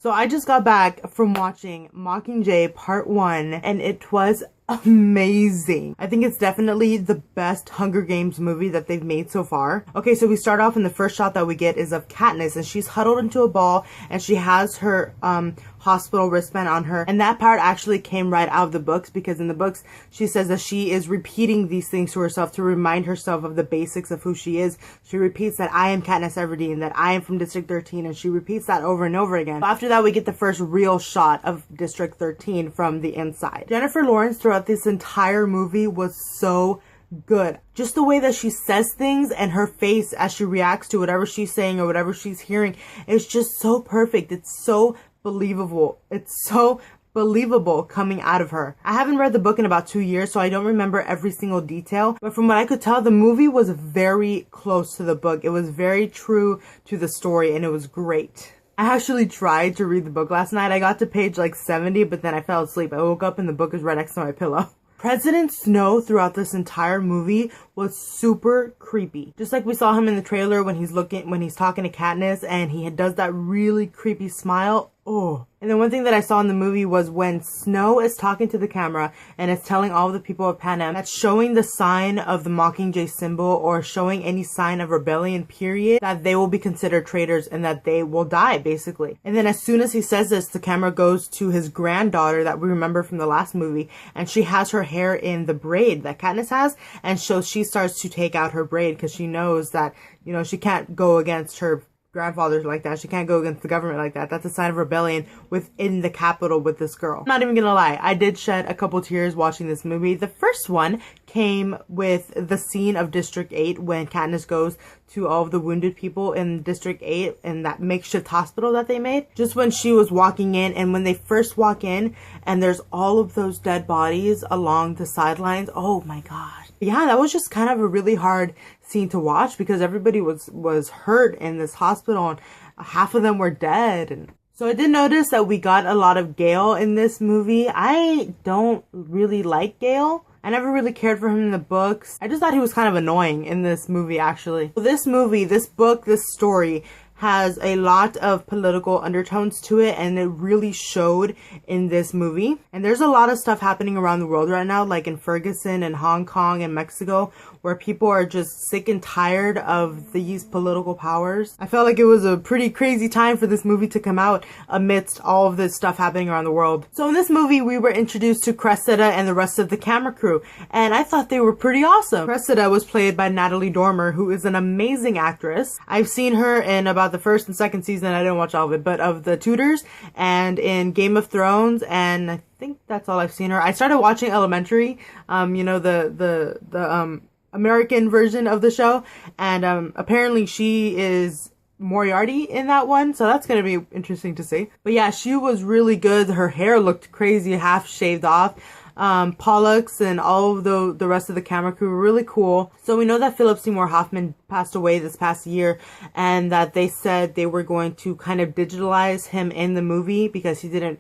So I just got back from watching Mockingjay Part 1 and it was amazing. I think it's definitely the best Hunger Games movie that they've made so far. Okay, so we start off and the first shot that we get is of Katniss and she's huddled into a ball and she has her hospital wristband on her, and that part actually came right out of the books, because in the books she says that she is repeating these things to herself to remind herself of the basics of who she is. She repeats that I am Katniss Everdeen, that I am from District 13, and she repeats that over and over again. After that we get the first real shot of District 13 from the inside. Jennifer Lawrence throughout this entire movie was so good. Just the way that she says things and her face as she reacts to whatever she's saying or whatever she's hearing is just so perfect. It's so believable. It's so believable coming out of her. I haven't read the book in about 2 years, so I don't remember every single detail, but from what I could tell, the movie was very close to the book. It was very true to the story and it was great. I actually tried to read the book last night. I got to page like 70, but then I fell asleep. I woke up and the book is right next to my pillow. President Snow throughout this entire movie was super creepy. Just like we saw him in the trailer when he's talking to Katniss and he does that really creepy smile. Oh. And then one thing that I saw in the movie was when Snow is talking to the camera and is telling all of the people of Panem that's showing the sign of the Mockingjay symbol or showing any sign of rebellion period, that they will be considered traitors and that they will die basically. And then as soon as he says this, the camera goes to his granddaughter that we remember from the last movie, and she has her hair in the braid that Katniss has, and so she starts to take out her braid because she knows that, you know, she can't go against her grandfathers like that. She can't go against the government like that. That's a sign of rebellion within the Capitol with this girl. I'm not even gonna lie, I did shed a couple tears watching this movie. The first one came with the scene of District 8 when Katniss goes to all of the wounded people in District 8 in that makeshift hospital that they made. Just when she was walking in, and when they first walk in and there's all of those dead bodies along the sidelines. Oh my god. Yeah, that was just kind of a really hard scene to watch because everybody was hurt in this hospital and half of them were dead. And so I did notice that we got a lot of Gale in this movie. I don't really like Gale. I never really cared for him in the books. I just thought he was kind of annoying in this movie actually. So this movie, this book, this story has a lot of political undertones to it, and it really showed in this movie. And there's a lot of stuff happening around the world right now, like in Ferguson and Hong Kong and Mexico, where people are just sick and tired of these political powers. I felt like it was a pretty crazy time for this movie to come out amidst all of this stuff happening around the world. So in this movie, we were introduced to Cressida and the rest of the camera crew, and I thought they were pretty awesome. Cressida was played by Natalie Dormer, who is an amazing actress. I've seen her in about the first and second season, I didn't watch all of it, but of the Tudors and in Game of Thrones, and I think that's all I've seen her. I started watching Elementary, you know, the American version of the show, and apparently she is Moriarty in that one, so that's gonna be interesting to see. But yeah, she was really good. Her hair looked crazy, half shaved off. Pollux and all of the rest of the camera crew were really cool. So we know that Philip Seymour Hoffman passed away this past year, and that they said they were going to kind of digitalize him in the movie because he didn't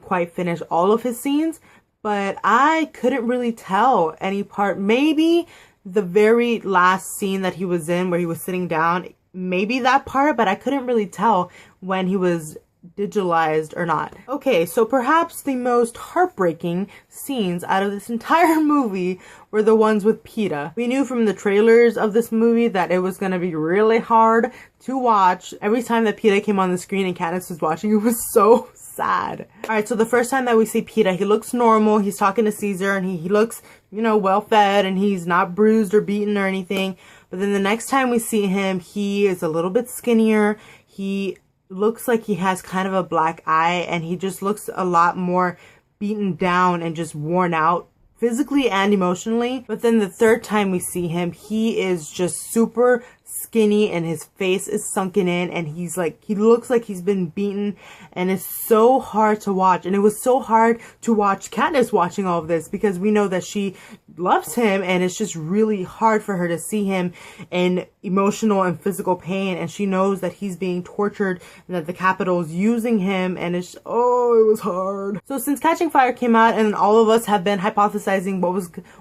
quite finish all of his scenes. But I couldn't really tell any part. Maybe the very last scene that he was in where he was sitting down, maybe that part, but I couldn't really tell when he was digitalized or not. Okay, so perhaps the most heartbreaking scenes out of this entire movie were the ones with Peeta. We knew from the trailers of this movie that it was going to be really hard to watch. Every time that Peeta came on the screen and Katniss was watching, it was so sad. Alright, so the first time that we see Peeta, he looks normal. He's talking to Caesar and he looks, you know, well fed, and he's not bruised or beaten or anything. But then the next time we see him, he is a little bit skinnier. He looks like he has kind of a black eye, and he just looks a lot more beaten down and just worn out physically and emotionally. But then the third time we see him, he is just super skinny and his face is sunken in, and he's like, he looks like he's been beaten, and it's so hard to watch. And it was so hard to watch Katniss watching all of this because we know that she loves him, and it's just really hard for her to see him in emotional and physical pain, and she knows that he's being tortured and that the Capitol is using him, and it's, oh, it was hard. So since Catching Fire came out and all of us have been hypothesizing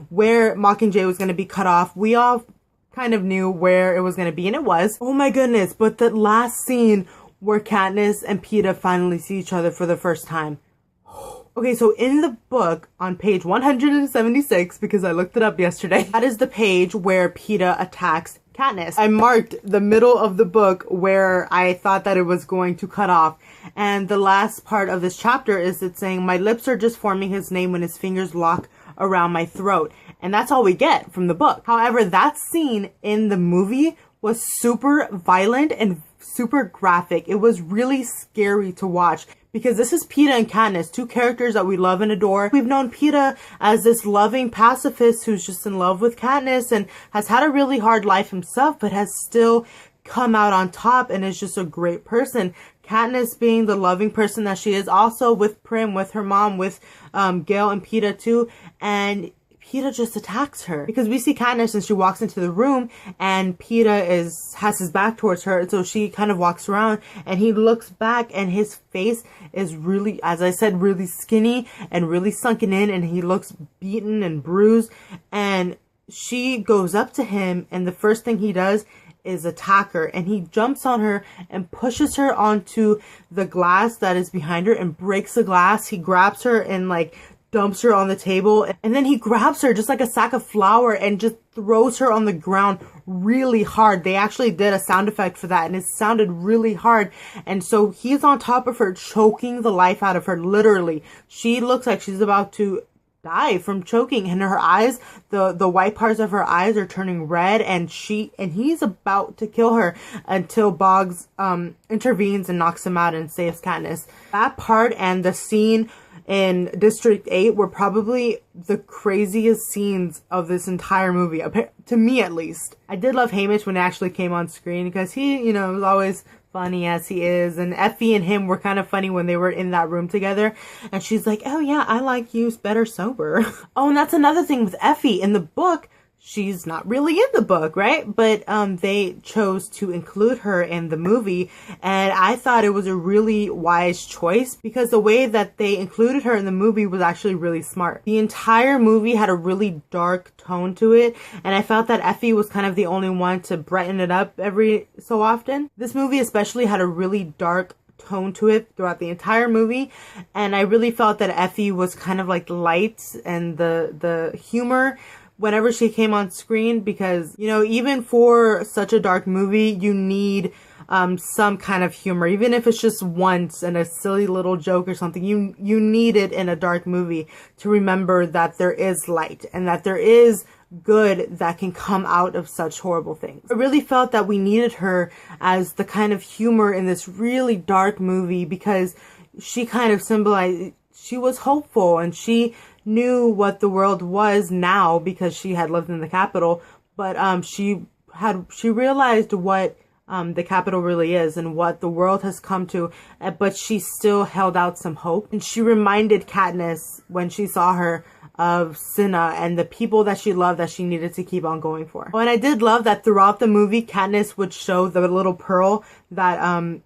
where Mockingjay was going to be cut off, we all kind of knew where it was going to be, and it was. Oh my goodness, but the last scene where Katniss and Peeta finally see each other for the first time. Okay, so in the book, on page 176, because I looked it up yesterday, that is the page where Peeta attacks Katniss. I marked the middle of the book where I thought that it was going to cut off. And the last part of this chapter is it saying, my lips are just forming his name when his fingers lock around my throat. And that's all we get from the book. However, that scene in the movie was super violent and super graphic. It was really scary to watch because this is Peeta and Katniss, two characters that we love and adore. We've known Peeta as this loving pacifist who's just in love with Katniss and has had a really hard life himself, but has still come out on top and is just a great person. Katniss being the loving person that she is, also with Prim, with her mom, with Gale and Peeta too, and Peeta just attacks her because we see Katniss and she walks into the room and Peeta has his back towards her, so she kind of walks around and he looks back and his face is really, as I said, really skinny and really sunken in, and he looks beaten and bruised, and she goes up to him and the first thing he does is attack her, and he jumps on her and pushes her onto the glass that is behind her and breaks the glass. He grabs her and like dumps her on the table, and then he grabs her just like a sack of flour and just throws her on the ground really hard. They actually did a sound effect for that and it sounded really hard. And so he's on top of her, choking the life out of her, literally. She looks like she's about to die from choking, and her eyes, the white parts of her eyes are turning red, and he's about to kill her until Boggs intervenes and knocks him out and saves Katniss. That part and the scene in District 8 were probably the craziest scenes of this entire movie, to me at least. I did love Haymitch when it actually came on screen because he, you know, was always funny as he is, and Effie and him were kind of funny when they were in that room together, and she's like, oh yeah, I like you better sober. Oh, and that's another thing with Effie. In the book, she's not really in the book, right? But they chose to include her in the movie, and I thought it was a really wise choice because the way that they included her in the movie was actually really smart. The entire movie had a really dark tone to it, and I felt that Effie was kind of the only one to brighten it up every so often. This movie especially had a really dark tone to it throughout the entire movie, and I really felt that Effie was kind of like the light and the humor whenever she came on screen, because, you know, even for such a dark movie, you need some kind of humor, even if it's just once and a silly little joke or something. You need it in a dark movie to remember that there is light and that there is good that can come out of such horrible things. I really felt that we needed her as the kind of humor in this really dark movie because she kind of symbolized, she was hopeful and she knew what the world was now because she had lived in the capital, but she realized what the capital really is and what the world has come to, but she still held out some hope. And she reminded Katniss when she saw her of Cinna and the people that she loved that she needed to keep on going for. Oh, and I did love that throughout the movie, Katniss would show the little pearl that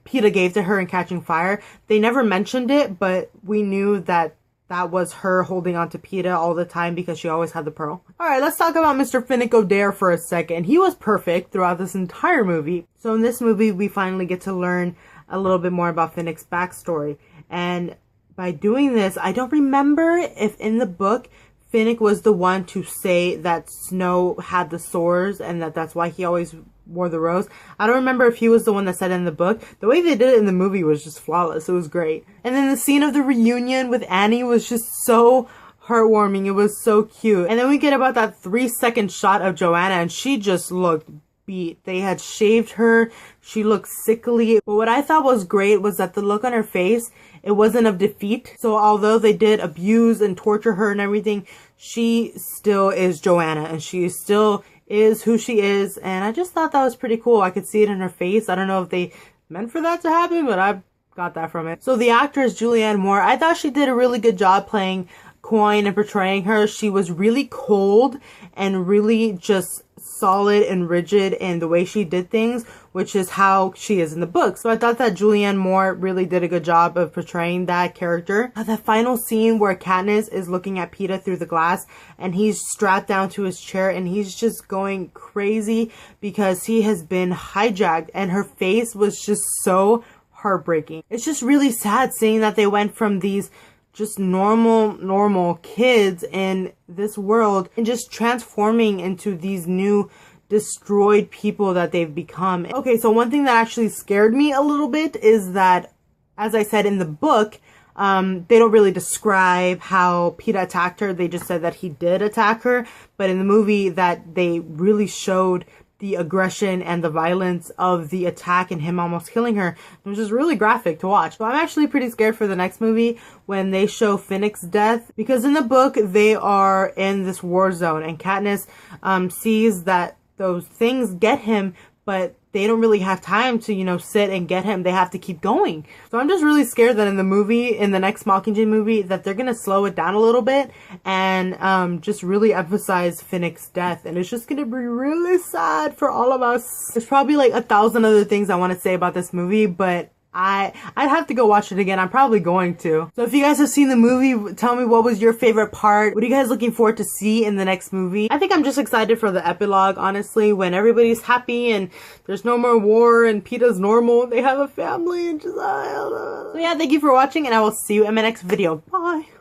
Peeta gave to her in Catching Fire. They never mentioned it, but we knew that that was her holding on to Peeta all the time because she always had the pearl. Alright, let's talk about Mr. Finnick Odair for a second. He was perfect throughout this entire movie. So in this movie, we finally get to learn a little bit more about Finnick's backstory. And by doing this, I don't remember if in the book, Finnick was the one to say that Snow had the sores and that's why he always wore the rose. I don't remember if he was the one that said it in the book. The way they did it in the movie was just flawless. It was great. And then the scene of the reunion with Annie was just so heartwarming. It was so cute. And then we get about that 3-second shot of Joanna and she just looked beat. They had shaved her. She looked sickly. But what I thought was great was that the look on her face, it wasn't of defeat. So although they did abuse and torture her and everything, she still is Joanna and she still is who she is. And I just thought that was pretty cool. I could see it in her face. I don't know if they meant for that to happen, but I got that from it. So the actress Julianne Moore, I thought she did a really good job playing Coin and portraying her. She was really cold and really just solid and rigid in the way she did things, which is how she is in the book. So I thought that Julianne Moore really did a good job of portraying that character. That final scene where Katniss is looking at Peeta through the glass and he's strapped down to his chair and he's just going crazy because he has been hijacked, and her face was just so heartbreaking. It's just really sad seeing that they went from these just normal kids in this world and just transforming into these new destroyed people that they've become. Okay, so one thing that actually scared me a little bit is that, as I said in the book, they don't really describe how Peeta attacked her. They just said that he did attack her. But in the movie, that they really showed the aggression and the violence of the attack and him almost killing her. It was just really graphic to watch. So I'm actually pretty scared for the next movie when they show Finnick's death, because in the book they are in this war zone and Katniss sees that those things get him, but they don't really have time to, you know, sit and get him. They have to keep going. So I'm just really scared that in the movie, in the next Mockingjay movie, that they're gonna slow it down a little bit and just really emphasize Finnick's death. And it's just gonna be really sad for all of us. There's probably like 1,000 other things I want to say about this movie, but I'd have to go watch it again. I'm probably going to. So if you guys have seen the movie, tell me what was your favorite part. What are you guys looking forward to see in the next movie? I think I'm just excited for the epilogue, honestly, when everybody's happy and there's no more war and Peeta's normal. They have a family and just, I don't know. So yeah, thank you for watching and I will see you in my next video. Bye.